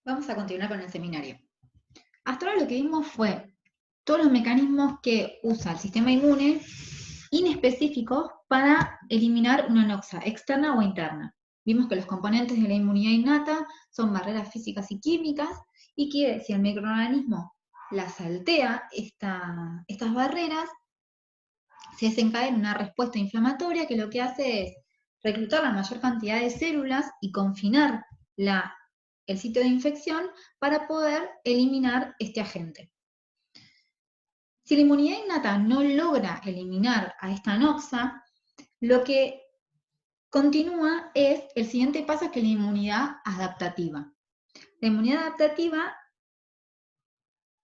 Vamos a continuar con el seminario. Hasta ahora lo que vimos fue todos los mecanismos que usa el sistema inmune inespecíficos para eliminar una noxa externa o interna. Vimos que los componentes de la inmunidad innata son barreras físicas y químicas y que si el microorganismo las saltea, estas barreras, se desencadena una respuesta inflamatoria que lo que hace es reclutar la mayor cantidad de células y confinar el sitio de infección para poder eliminar este agente. Si la inmunidad innata no logra eliminar a esta noxa, lo que continúa es el siguiente paso, que es la inmunidad adaptativa. La inmunidad adaptativa,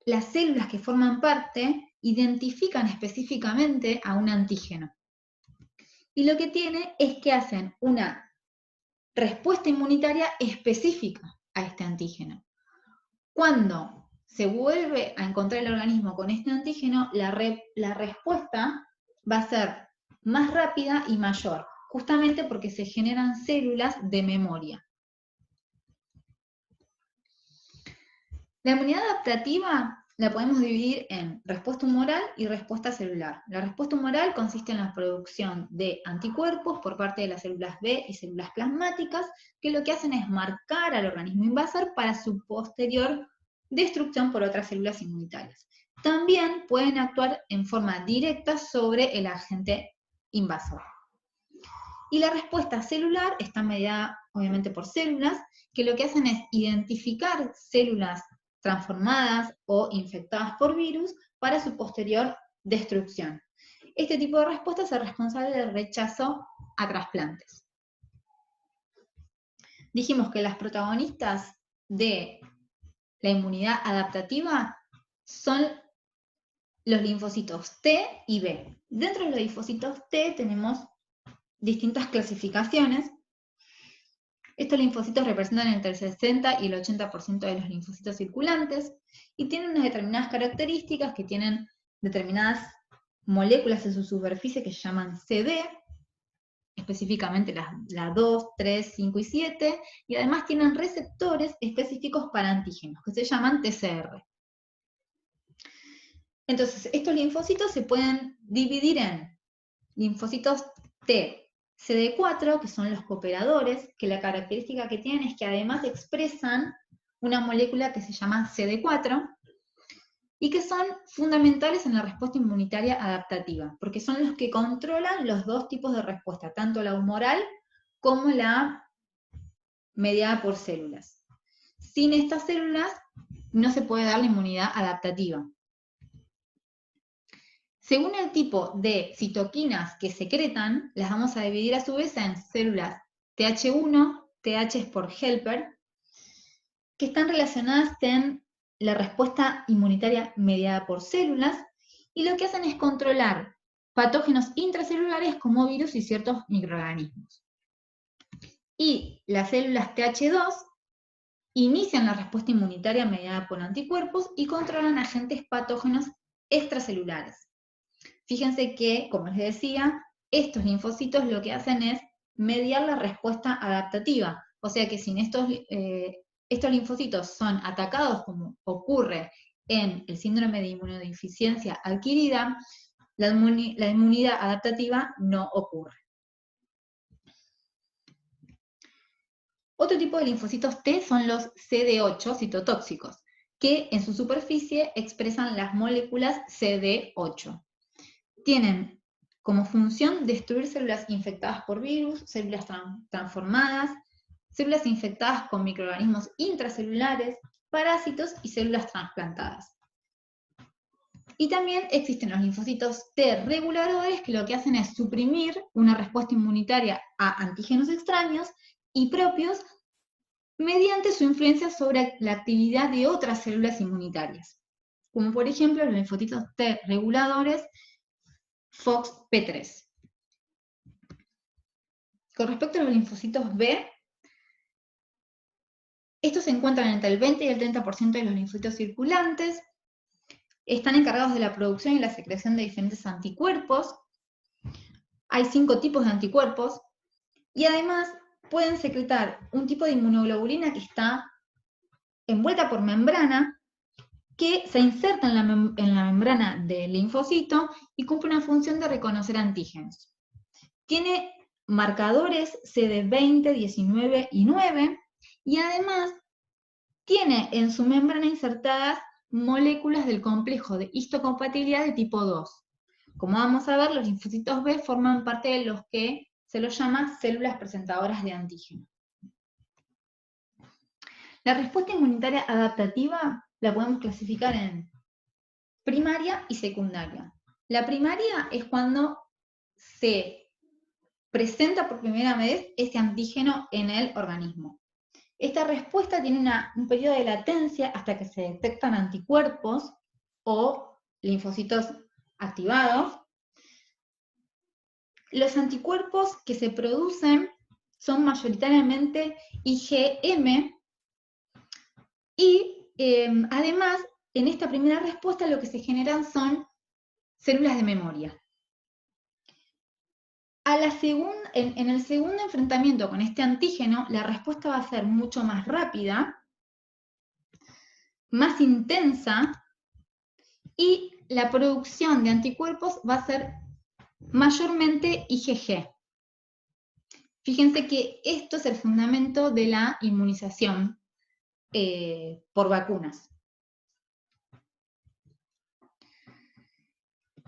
las células que forman parte identifican específicamente a un antígeno. Y lo que tiene es que hacen una respuesta inmunitaria específica a este antígeno. Cuando se vuelve a encontrar el organismo con este antígeno, la respuesta va a ser más rápida y mayor, justamente porque se generan células de memoria. La inmunidad adaptativa la podemos dividir en respuesta humoral y respuesta celular. La respuesta humoral consiste en la producción de anticuerpos por parte de las células B y células plasmáticas, que lo que hacen es marcar al organismo invasor para su posterior destrucción por otras células inmunitarias. También pueden actuar en forma directa sobre el agente invasor. Y la respuesta celular está mediada obviamente por células, que lo que hacen es identificar células transformadas o infectadas por virus para su posterior destrucción. Este tipo de respuesta es el responsable del rechazo a trasplantes. Dijimos que las protagonistas de la inmunidad adaptativa son los linfocitos T y B. Dentro de los linfocitos T tenemos distintas clasificaciones. Estos linfocitos representan entre el 60 y el 80% de los linfocitos circulantes y tienen unas determinadas características, que tienen determinadas moléculas en su superficie que se llaman CD, específicamente la 2, 3, 5 y 7, y además tienen receptores específicos para antígenos, que se llaman TCR. Entonces, estos linfocitos se pueden dividir en linfocitos T, CD4, que son los cooperadores, que la característica que tienen es que además expresan una molécula que se llama CD4, y que son fundamentales en la respuesta inmunitaria adaptativa, porque son los que controlan los dos tipos de respuesta, tanto la humoral como la mediada por células. Sin estas células no se puede dar la inmunidad adaptativa. Según el tipo de citoquinas que secretan, las vamos a dividir a su vez en células Th1, TH es por helper, que están relacionadas en la respuesta inmunitaria mediada por células, y lo que hacen es controlar patógenos intracelulares como virus y ciertos microorganismos. Y las células Th2 inician la respuesta inmunitaria mediada por anticuerpos y controlan agentes patógenos extracelulares. Fíjense que, como les decía, estos linfocitos lo que hacen es mediar la respuesta adaptativa. O sea que si estos linfocitos son atacados, como ocurre en el síndrome de inmunodeficiencia adquirida, la inmunidad adaptativa no ocurre. Otro tipo de linfocitos T son los CD8 citotóxicos, que en su superficie expresan las moléculas CD8. Tienen como función destruir células infectadas por virus, células transformadas, células infectadas con microorganismos intracelulares, parásitos y células trasplantadas. Y también existen los linfocitos T reguladores, que lo que hacen es suprimir una respuesta inmunitaria a antígenos extraños y propios mediante su influencia sobre la actividad de otras células inmunitarias, como por ejemplo los linfocitos T reguladores FOXP3. Con respecto a los linfocitos B, estos se encuentran entre el 20 y el 30% de los linfocitos circulantes, están encargados de la producción y la secreción de diferentes anticuerpos. Hay 5 tipos de anticuerpos, y además pueden secretar un tipo de inmunoglobulina que está envuelta por membrana que se inserta en la membrana del linfocito y cumple una función de reconocer antígenos. Tiene marcadores CD20, 19 y 9, y además tiene en su membrana insertadas moléculas del complejo de histocompatibilidad de tipo 2. Como vamos a ver, los linfocitos B forman parte de los que se los llama células presentadoras de antígeno. La respuesta inmunitaria adaptativa la podemos clasificar en primaria y secundaria. La primaria es cuando se presenta por primera vez este antígeno en el organismo. Esta respuesta tiene un periodo de latencia hasta que se detectan anticuerpos o linfocitos activados. Los anticuerpos que se producen son mayoritariamente IgM y además en esta primera respuesta lo que se generan son células de memoria. En el segundo enfrentamiento con este antígeno, la respuesta va a ser mucho más rápida, más intensa, y la producción de anticuerpos va a ser mayormente IgG. Fíjense que esto es el fundamento de la inmunización por vacunas.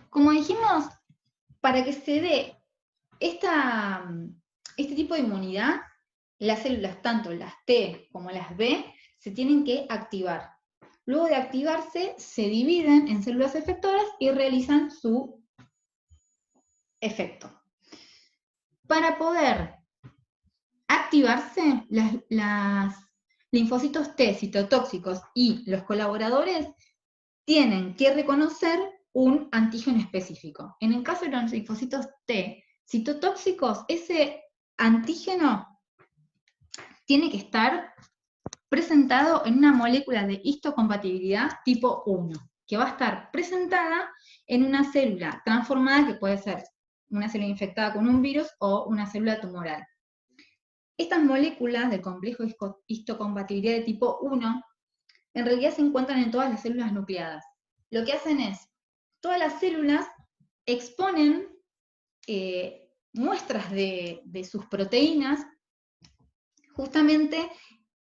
Como dijimos, para que se dé este tipo de inmunidad, las células, tanto las T como las B, se tienen que activar. Luego de activarse, se dividen en células efectoras y realizan su efecto. Para poder activarse, los linfocitos T citotóxicos y los colaboradores tienen que reconocer un antígeno específico. En el caso de los linfocitos T citotóxicos, ese antígeno tiene que estar presentado en una molécula de histocompatibilidad tipo 1, que va a estar presentada en una célula transformada, que puede ser una célula infectada con un virus o una célula tumoral. Estas moléculas del complejo histocompatibilidad de tipo 1 en realidad se encuentran en todas las células nucleadas. Lo que hacen es, todas las células exponen muestras de sus proteínas justamente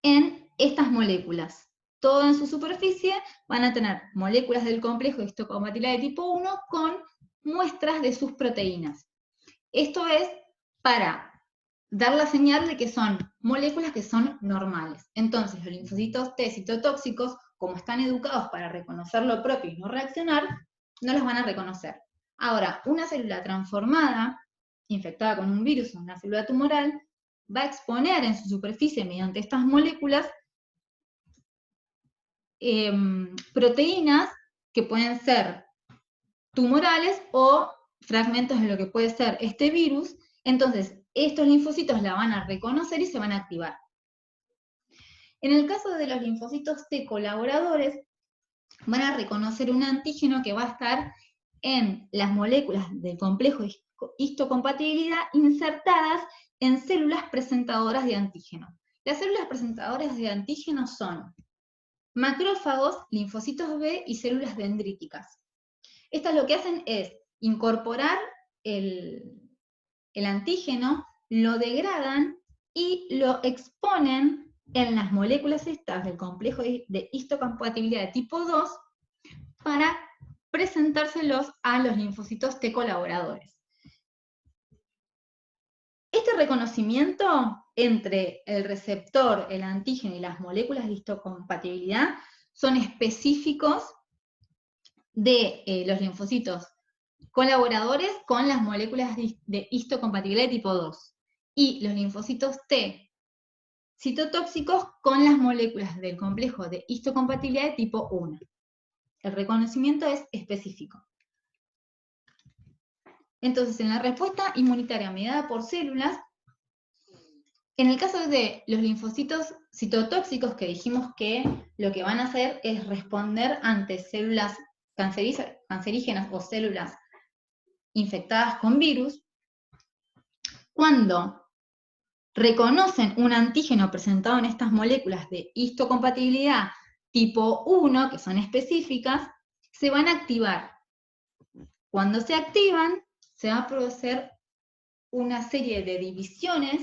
en estas moléculas. Todo en su superficie van a tener moléculas del complejo histocompatibilidad de tipo 1 con muestras de sus proteínas. Esto es para dar la señal de que son moléculas que son normales. Entonces, los linfocitos T citotóxicos, como están educados para reconocer lo propio y no reaccionar, no los van a reconocer. Ahora, una célula transformada, infectada con un virus o una célula tumoral, va a exponer en su superficie, mediante estas moléculas, proteínas que pueden ser tumorales o fragmentos de lo que puede ser este virus. Entonces, estos linfocitos la van a reconocer y se van a activar. En el caso de los linfocitos T colaboradores, van a reconocer un antígeno que va a estar en las moléculas del complejo histocompatibilidad insertadas en células presentadoras de antígeno. Las células presentadoras de antígeno son macrófagos, linfocitos B y células dendríticas. Estas lo que hacen es incorporar el antígeno, lo degradan y lo exponen en las moléculas estas del complejo de histocompatibilidad de tipo 2 para presentárselos a los linfocitos T colaboradores. Este reconocimiento entre el receptor, el antígeno y las moléculas de histocompatibilidad son específicos de los linfocitos colaboradores con las moléculas de histocompatibilidad de tipo 2 y los linfocitos T citotóxicos con las moléculas del complejo de histocompatibilidad de tipo 1. El reconocimiento es específico. Entonces, en la respuesta inmunitaria mediada por células, en el caso de los linfocitos citotóxicos, que dijimos que lo que van a hacer es responder ante células cancerígenas o células infectadas con virus, cuando reconocen un antígeno presentado en estas moléculas de histocompatibilidad tipo 1, que son específicas, se van a activar. Cuando se activan, se va a producir una serie de divisiones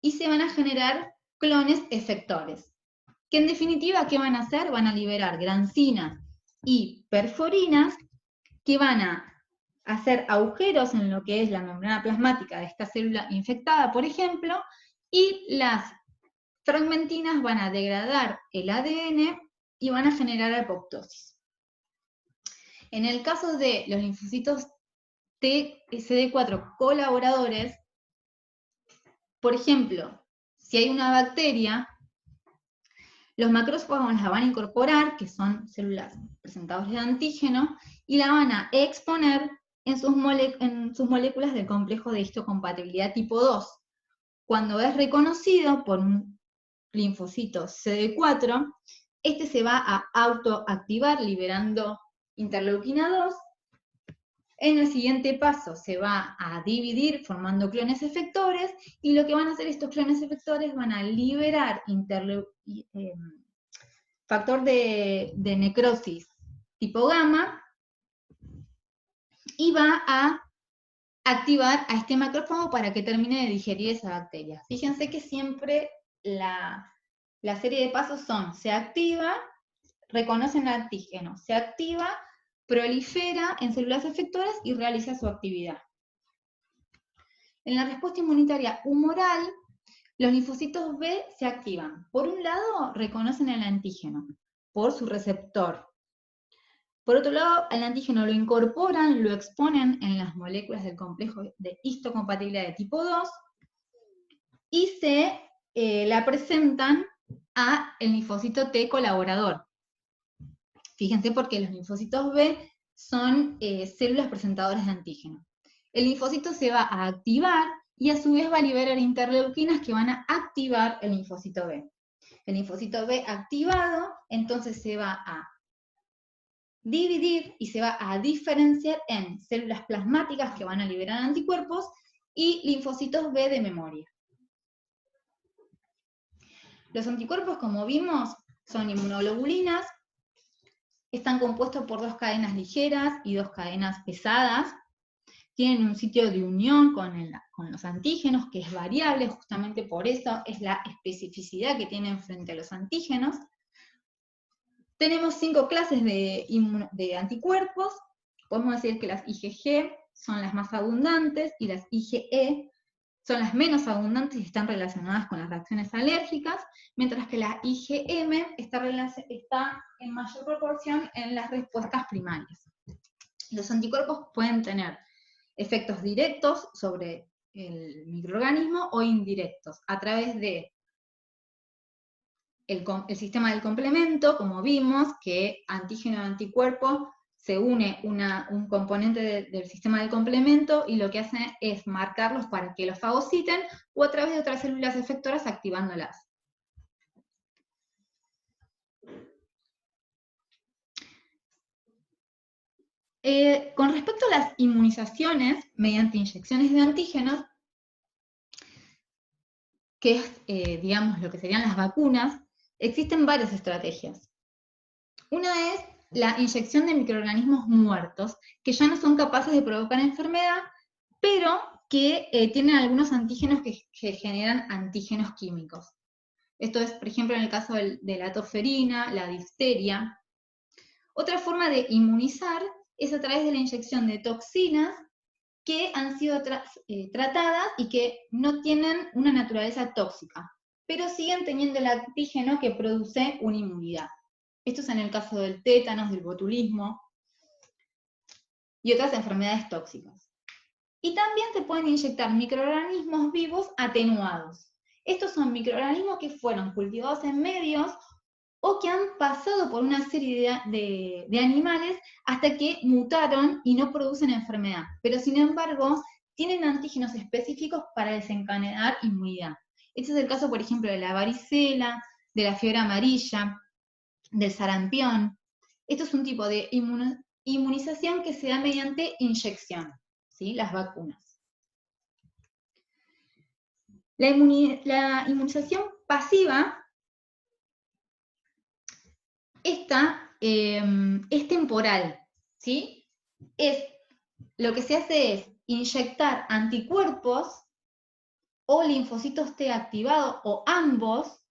y se van a generar clones efectores, que en definitiva, ¿qué van a hacer? Van a liberar grancinas y perforinas que van a hacer agujeros en lo que es la membrana plasmática de esta célula infectada, por ejemplo, y las fragmentinas van a degradar el ADN y van a generar apoptosis. En el caso de los linfocitos CD4 colaboradores, por ejemplo, si hay una bacteria, los macrófagos la van a incorporar, que son células presentadoras de antígeno, y la van a exponer en sus moléculas del complejo de histocompatibilidad tipo 2. Cuando es reconocido por un linfocito CD4, este se va a autoactivar liberando interleuquina 2. En el siguiente paso se va a dividir formando clones efectores, y lo que van a hacer estos clones efectores van a liberar factor de necrosis tipo gamma, y va a activar a este macrófago para que termine de digerir esa bacteria. Fíjense que siempre la serie de pasos son: se activa, reconocen el antígeno, se activa, prolifera en células efectoras y realiza su actividad. En la respuesta inmunitaria humoral, los linfocitos B se activan. Por un lado, reconocen el antígeno por su receptor. Por otro lado, al antígeno lo incorporan, lo exponen en las moléculas del complejo de histocompatibilidad de tipo 2 y se la presentan a el linfocito T colaborador. Fíjense, porque los linfocitos B son células presentadoras de antígeno. El linfocito se va a activar y a su vez va a liberar interleuquinas que van a activar el linfocito B. El linfocito B activado, entonces se va a dividir y se va a diferenciar en células plasmáticas que van a liberar anticuerpos y linfocitos B de memoria. Los anticuerpos, como vimos, son inmunoglobulinas. Están compuestos por 2 cadenas ligeras y 2 cadenas pesadas. Tienen un sitio de unión con los antígenos, que es variable, justamente por eso es la especificidad que tienen frente a los antígenos. Tenemos 5 clases de anticuerpos. Podemos decir que las IgG son las más abundantes y las IgE son las menos abundantes y están relacionadas con las reacciones alérgicas, mientras que la IgM está en mayor proporción en las respuestas primarias. Los anticuerpos pueden tener efectos directos sobre el microorganismo o indirectos, a través de el sistema del complemento, como vimos, que antígeno y anticuerpo se une un componente del sistema del complemento y lo que hace es marcarlos para que los fagociten, o a través de otras células efectoras activándolas. Con respecto a las inmunizaciones mediante inyecciones de antígenos, que es, digamos, lo que serían las vacunas, existen varias estrategias. Una es la inyección de microorganismos muertos, que ya no son capaces de provocar enfermedad, pero que tienen algunos antígenos que generan antígenos químicos. Esto es, por ejemplo, en el caso de la toferina, la difteria. Otra forma de inmunizar es a través de la inyección de toxinas que han sido tratadas y que no tienen una naturaleza tóxica, pero siguen teniendo el antígeno que produce una inmunidad. Esto es en el caso del tétanos, del botulismo y otras enfermedades tóxicas. Y también se pueden inyectar microorganismos vivos atenuados. Estos son microorganismos que fueron cultivados en medios o que han pasado por una serie de animales hasta que mutaron y no producen enfermedad, pero sin embargo tienen antígenos específicos para desencadenar inmunidad. Este es el caso, por ejemplo, de la varicela, de la fiebre amarilla, del sarampión. Esto es un tipo de inmunización que se da mediante inyección, ¿sí? Las vacunas. La inmunización pasiva, esta es temporal, ¿sí? Lo que se hace es inyectar anticuerpos o linfocitos T activados, o ambos,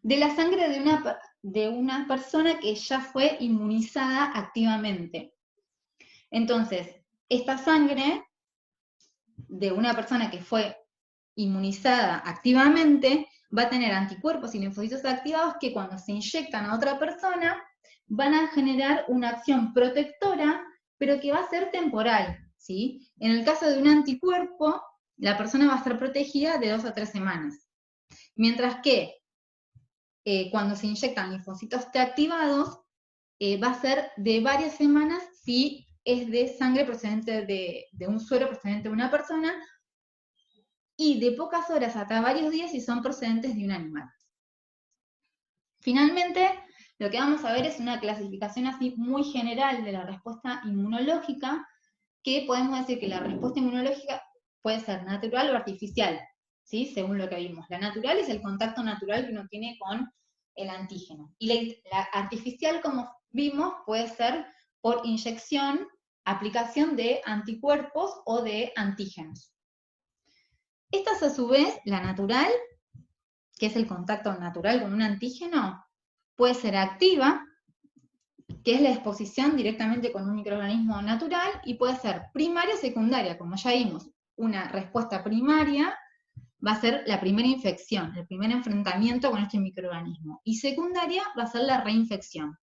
de la sangre de una persona que ya fue inmunizada activamente. Entonces, esta sangre de una persona que fue inmunizada activamente va a tener anticuerpos y linfocitos activados que cuando se inyectan a otra persona van a generar una acción protectora, pero que va a ser temporal, ¿sí? En el caso de un anticuerpo, la persona va a estar protegida de 2 a 3 semanas. Mientras que cuando se inyectan linfocitos T activados, va a ser de varias semanas si es de sangre procedente de un suero procedente de una persona, y de pocas horas hasta varios días si son procedentes de un animal. Finalmente, lo que vamos a ver es una clasificación así muy general de la respuesta inmunológica, que podemos decir que la respuesta inmunológica puede ser natural o artificial, ¿sí? Según lo que vimos. La natural es el contacto natural que uno tiene con el antígeno. Y la artificial, como vimos, puede ser por inyección, aplicación de anticuerpos o de antígenos. Esta es a su vez la natural, que es el contacto natural con un antígeno, puede ser activa, que es la exposición directamente con un microorganismo natural, y puede ser primaria o secundaria, como ya vimos. Una respuesta primaria va a ser la primera infección, el primer enfrentamiento con este microorganismo, y secundaria va a ser la reinfección.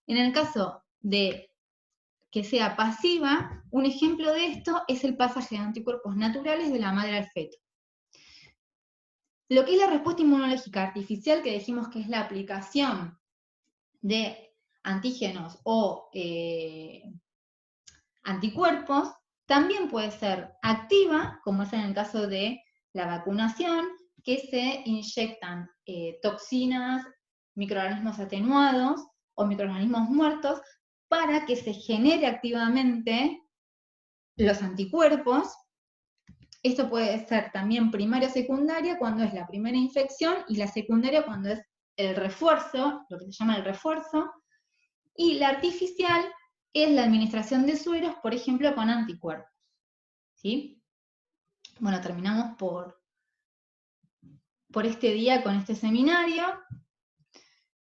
En el caso de que sea pasiva, un ejemplo de esto es el pasaje de anticuerpos naturales de la madre al feto. Lo que es la respuesta inmunológica artificial, que dijimos que es la aplicación de antígenos o anticuerpos, también puede ser activa, como es en el caso de la vacunación, que se inyectan toxinas, microorganismos atenuados o microorganismos muertos para que se genere activamente los anticuerpos. Esto puede ser también primaria o secundaria cuando es la primera infección, y la secundaria cuando es el refuerzo, lo que se llama el refuerzo, y la artificial es la administración de sueros, por ejemplo, con anticuerpos, ¿sí? Bueno, terminamos por este día con este seminario.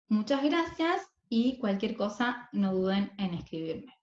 Muchas gracias, y cualquier cosa no duden en escribirme.